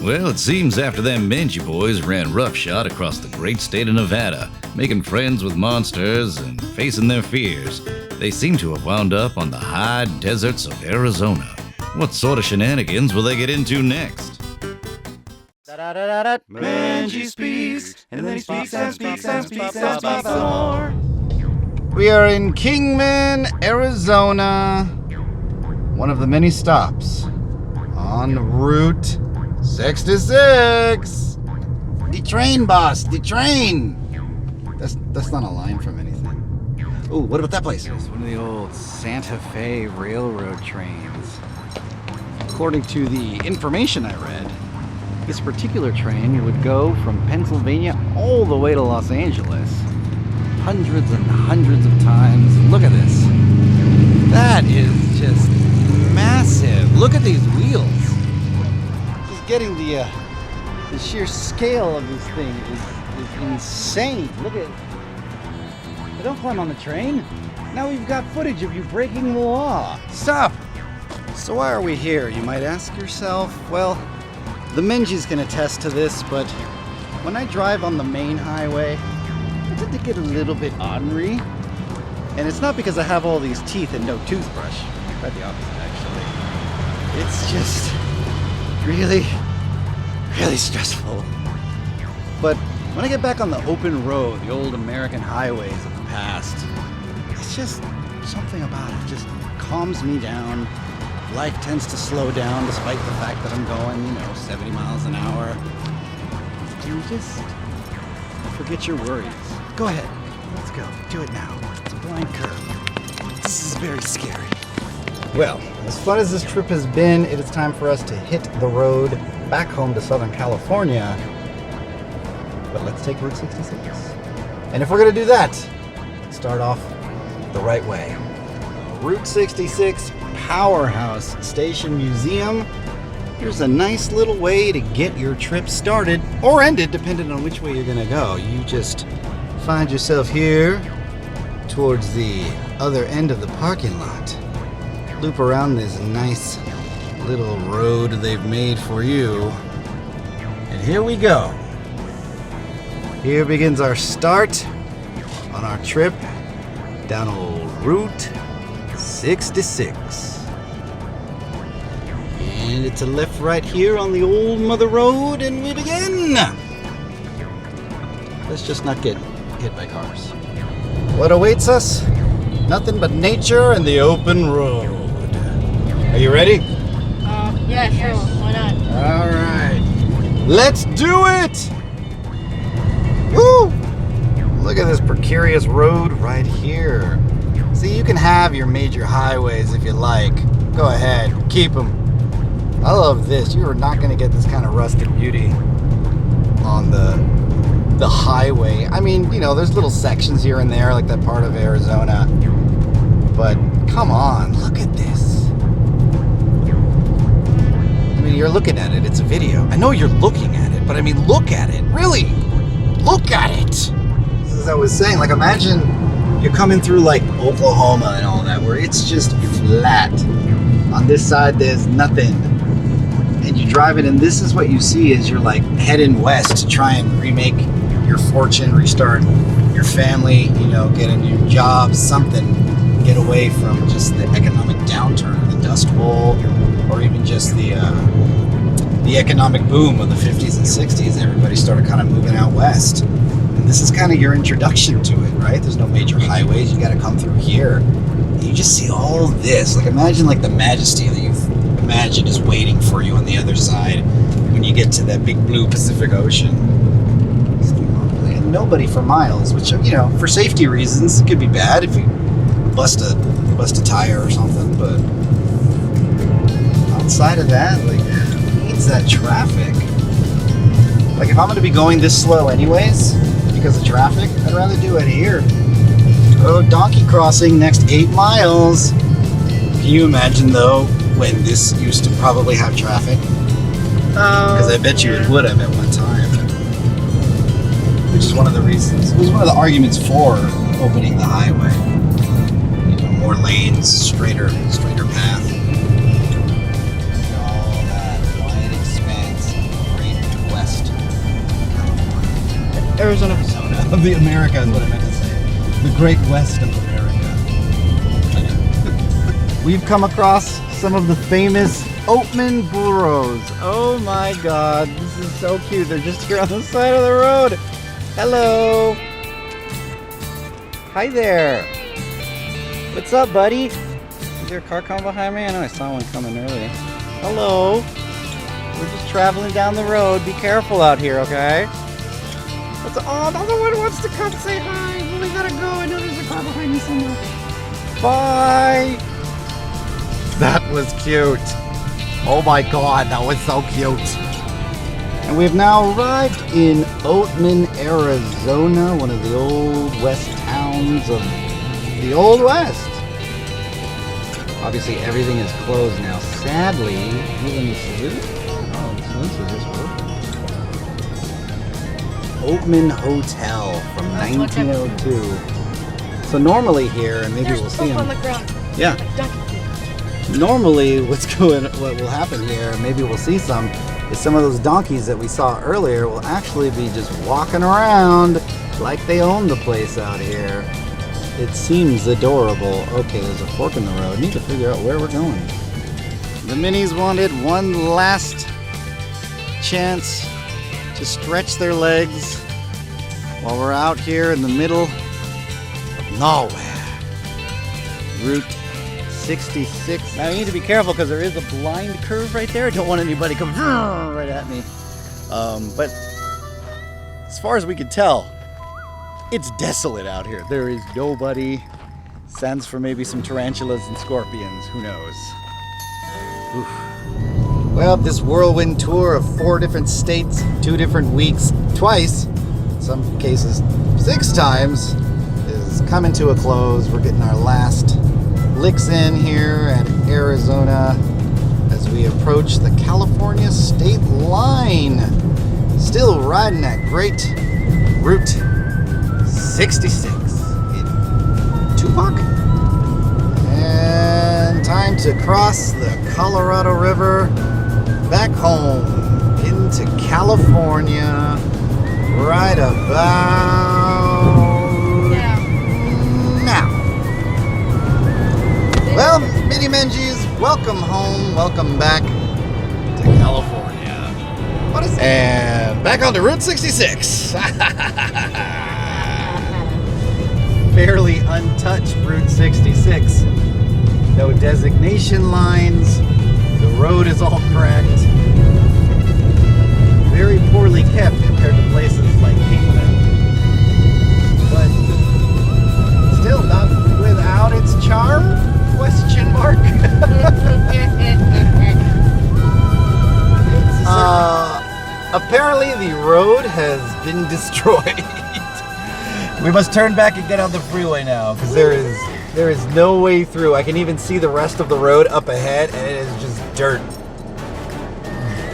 Well, it seems after them Menji boys ran roughshod across the great state of Nevada, making friends with monsters and facing their fears, they seem to have wound up on the high deserts of Arizona. What sort of shenanigans will they get into next? Menji speaks, and then he speaks and speaks and speaks and speaks more. We are in Kingman, Arizona. One of the many stops on Route 66. The train, boss, the train. That's not a line from anything. Oh, what about that place? It's one of the old Santa Fe railroad trains. According to the information I read, this particular train would go from Pennsylvania all the way to Los Angeles. Hundreds and hundreds of times. Look at this. That is just massive. Look at these wheels. Just getting the sheer scale of this thing is insane. Look at. Don't climb on the train. Now we've got footage of you breaking the law. Stop. So why are we here, you might ask yourself? Well, the Menji's can attest to this, but when I drive on the main highway, I tend to get a little bit ornery. And it's not because I have all these teeth and no toothbrush. Quite the opposite, actually. It's just really, really stressful. But when I get back on the open road, the old American highways of the past, it's just something about it just calms me down. Life tends to slow down despite the fact that I'm going, 70 miles an hour. And you just forget your worries. Go ahead. Let's go. Do it now. It's a blind curve. This is very scary. Well, as fun as this trip has been, it is time for us to hit the road back home to Southern California. But let's take Route 66. And if we're going to do that, start off the right way. Route 66 Powerhouse Station Museum. Here's a nice little way to get your trip started or ended, depending on which way you're going to go. You just find yourself here towards the other end of the parking lot. Loop around this nice little road they've made for you. And here we go. Here begins our start on our trip down old Route 66. And it's a left right here on the old mother road, and we begin. Let's just not get hit by cars. What awaits us? Nothing but nature and the open road. Are you ready? Yeah, sure. Why not? All right. Let's do it! Woo! Look at this precarious road right here. See, you can have your major highways if you like. Go ahead, keep them. I love this. You are not going to get this kind of rustic beauty on the highway. I mean, there's little sections here and there, like that part of Arizona. But come on, look at this. I mean, you're looking at it. It's a video. I know you're looking at it, but I mean, look at it. Really, look at it. As I was saying, like, imagine you're coming through like Oklahoma and all that, where it's just flat. On this side, there's nothing. And you drive it, and this is what you see as you're like heading west to try and remake your fortune, restart your family, get a new job, something, get away from just the economic downturn, the Dust Bowl, or even just the economic boom of the 50s and 60s. Everybody started kind of moving out west. And this is kind of your introduction to it, right? There's no major highways. You got to come through here. And you just see all this. Like, imagine like the majesty that you've imagined is waiting for you on the other side when you get to that big blue Pacific Ocean. And nobody for miles, which, for safety reasons, it could be bad if you bust a tire or something. But outside of that, like, who needs that traffic? Like, if I'm going to be going this slow anyways because of traffic, I'd rather do it here. Oh, donkey crossing next 8 miles. Can you imagine, though, when this used to probably have traffic? Because I bet you it would have at one time. Which is one of the reasons, it was one of the arguments for opening the highway. More lanes, straighter path. All that wide expanse Arizona. Of the America is what I meant to say. The Great West of America. We've come across some of the famous Oatman burros. Oh my god, this is so cute. They're just here on the side of the road. Hello. Hi there. What's up, buddy? Is there a car coming behind me? I know I saw one coming earlier. Hello. We're just traveling down the road. Be careful out here, okay? Oh, another one wants to come say hi. Well, we gotta go. I know there's a car behind me somewhere. Bye. That was cute. Oh my god, that was so cute. And we've now arrived in Oatman, Arizona, one of the old west towns of the Old West. Obviously, everything is closed now. Sadly, even the saloon. Oh, the saloons are just open. Oatman Hotel from 1902. So normally here, and maybe we'll see on them. the ground. Yeah. Normally, what will happen here, and maybe we'll see some, is some of those donkeys that we saw earlier will actually be just walking around like they own the place out here. It seems adorable. Okay, there's a fork in the road. Need to figure out where we're going. The minis wanted one last chance to stretch their legs while we're out here in the middle of nowhere. Route 66. Now you need to be careful because there is a blind curve right there. I don't want anybody coming right at me. But as far as we can tell, it's desolate out here. There is nobody. Stands for maybe some tarantulas and scorpions. Who knows? Oof. Well, this whirlwind tour of 4 different states, 2 different weeks, twice, in some cases 6 times, is coming to a close. We're getting our last licks in here at Arizona as we approach the California state line. Still riding that great Route 66 in Tupac. And time to cross the Colorado River back home into California right about now. Well, mini Menjis, welcome home, welcome back to California. What is it? And back onto Route 66. Barely untouched Route 66. No designation lines. The road is all cracked. Very poorly kept compared to places like Kingman. But still not without its charm? Question mark. Apparently the road has been destroyed. We must turn back and get on the freeway now because there is no way through. I can even see the rest of the road up ahead and it is just dirt.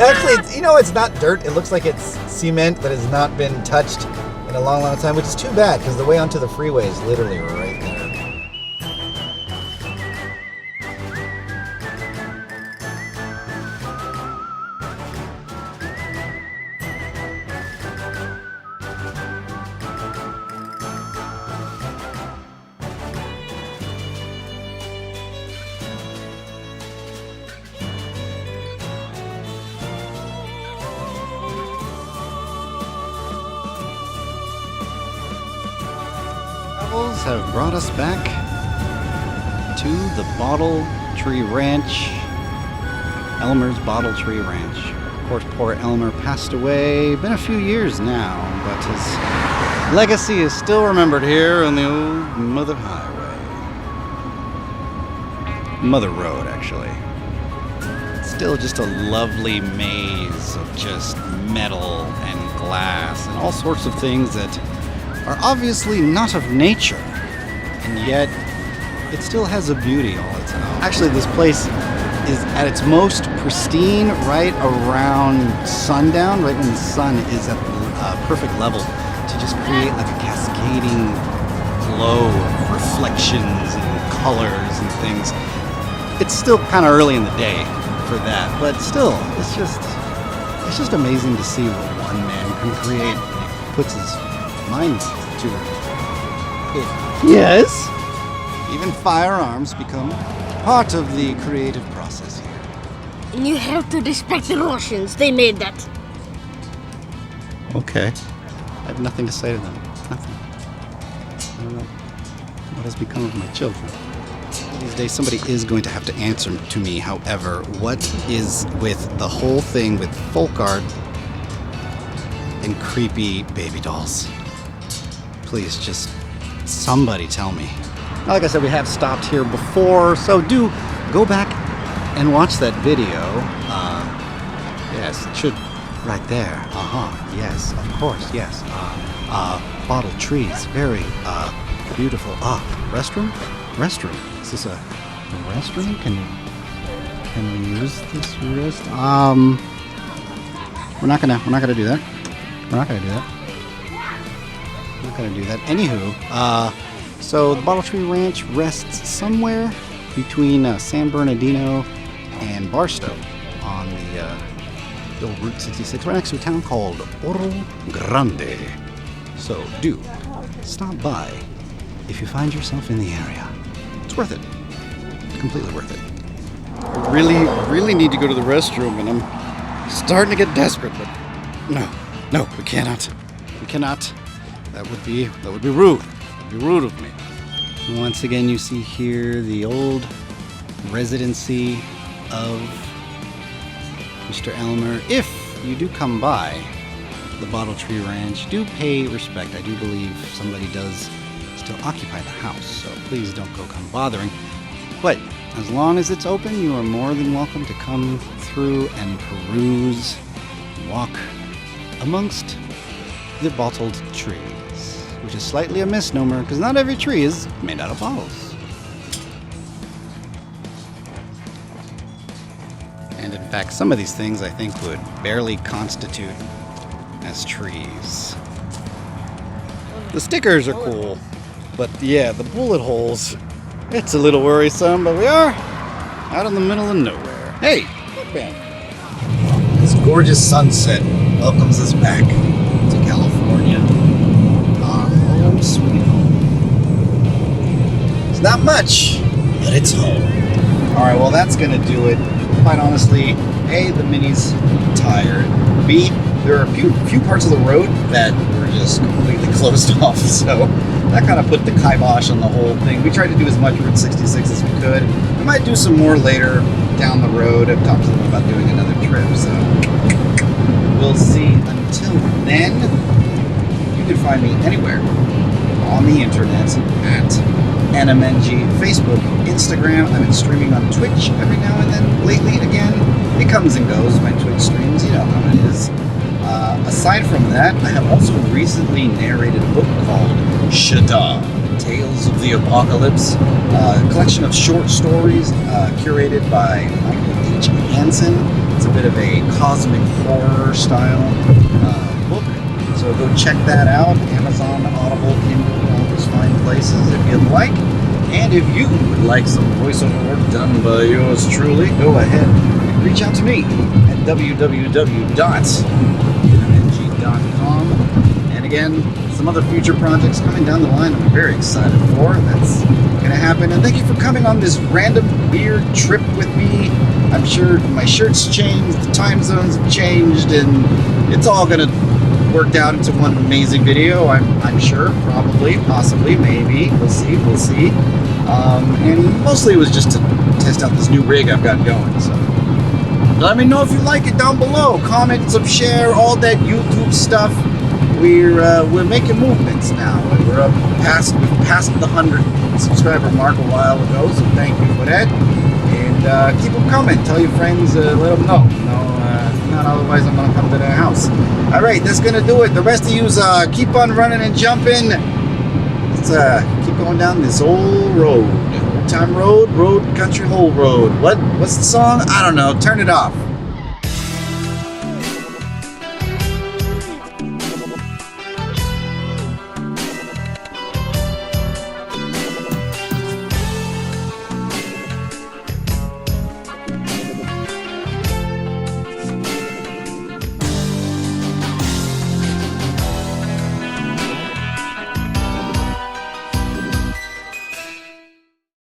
Actually, it's not dirt. It looks like it's cement that has not been touched in a long, long time, which is too bad because the way onto the freeway is literally right there. Have brought us back to the Bottle Tree Ranch, Elmer's Bottle Tree Ranch. Of course, poor Elmer passed away, been a few years now, but his legacy is still remembered here on the old Mother Highway. Mother Road, actually. It's still just a lovely maze of just metal and glass and all sorts of things that are obviously not of nature, and yet it still has a beauty all its own. Actually, this place is at its most pristine right around sundown, right when the sun is at the perfect level to just create like a cascading glow of reflections and colors and things. It's still kind of early in the day for that, but still, it's just amazing to see what one man can create. He puts his mind to it. Yes. Even firearms become part of the creative process here. And you have to respect the Russians. They made that. Okay. I have nothing to say to them. Nothing. I don't know what has become of my children. These days, somebody is going to have to answer to me. However, what is with the whole thing with folk art and creepy baby dolls? Please, just somebody tell me. Like I said, we have stopped here before, so do go back and watch that video. Yes, it should, right there. Yes, of course, yes. Bottle trees, very beautiful. Restroom? Restroom. Is this a restroom? Can we use this restroom? We're not gonna do that. We're not gonna do that. Not gonna do that. Anywho, so the Bottle Tree Ranch rests somewhere between San Bernardino and Barstow on the old Route 66, right next to a town called Oro Grande. So do stop by if you find yourself in the area. It's worth it. Completely worth it. I really need to go to the restroom, and I'm starting to get desperate, but no, we cannot. We cannot. That would be rude. That would be rude of me. Once again, you see here the old residency of Mr. Elmer. If you do come by the Bottle Tree Ranch, do pay respect. I do believe somebody does still occupy the house, so please don't come bothering. But as long as it's open, you are more than welcome to come through and peruse, walk amongst the bottled trees, which is slightly a misnomer because not every tree is made out of bottles. And in fact, some of these things I think would barely constitute as trees. The stickers are cool, but yeah, the bullet holes, it's a little worrisome, but we are out in the middle of nowhere. Hey, look, man. This gorgeous sunset welcomes us back to California. Our home sweet home. It's not much, but it's home. Alright, well that's gonna do it. Quite honestly, A, the Mini's tired. B, there are a few parts of the road that were just completely closed off, so that kind of put the kibosh on the whole thing. We tried to do as much Route 66 as we could. We might do some more later down the road. I've talked to them about doing another trip, so we'll see. Until then, you can find me anywhere on the internet at Menji, Facebook, Instagram. I've been streaming on Twitch every now and then. Lately, again, it comes and goes, my Twitch streams. You know how it is. Aside from that, I have also recently narrated a book called Shada, Tales of the Apocalypse, a collection of short stories curated by Michael H. Hansen. It's a bit of a cosmic horror style book, so go check that out. Amazon, Audible, Kindle, all those fine places if you'd like. And if you would like some voiceover work done by yours truly, go ahead and reach out to me at www.mng.com. And again, some other future projects coming down the line I'm very excited for. That's going to happen. And thank you for coming on this random weird trip with me. I'm sure my shirt's changed, the time zones have changed, and it's all going to work out into one amazing video. I'm sure, probably, possibly, maybe. We'll see. And mostly it was just to test out this new rig I've got going. So let me know if you like it down below. Comment, share, all that YouTube stuff. We're making movements now. We've passed the 100 subscriber mark a while ago, so thank you for that. And keep them coming. Tell your friends, let them know. If not, otherwise I'm gonna come to their house. All right, that's gonna do it. The rest of yous keep on running and jumping. Let's keep going down this old road. Old time road, country hole road. What's the song? I don't know. Turn it off.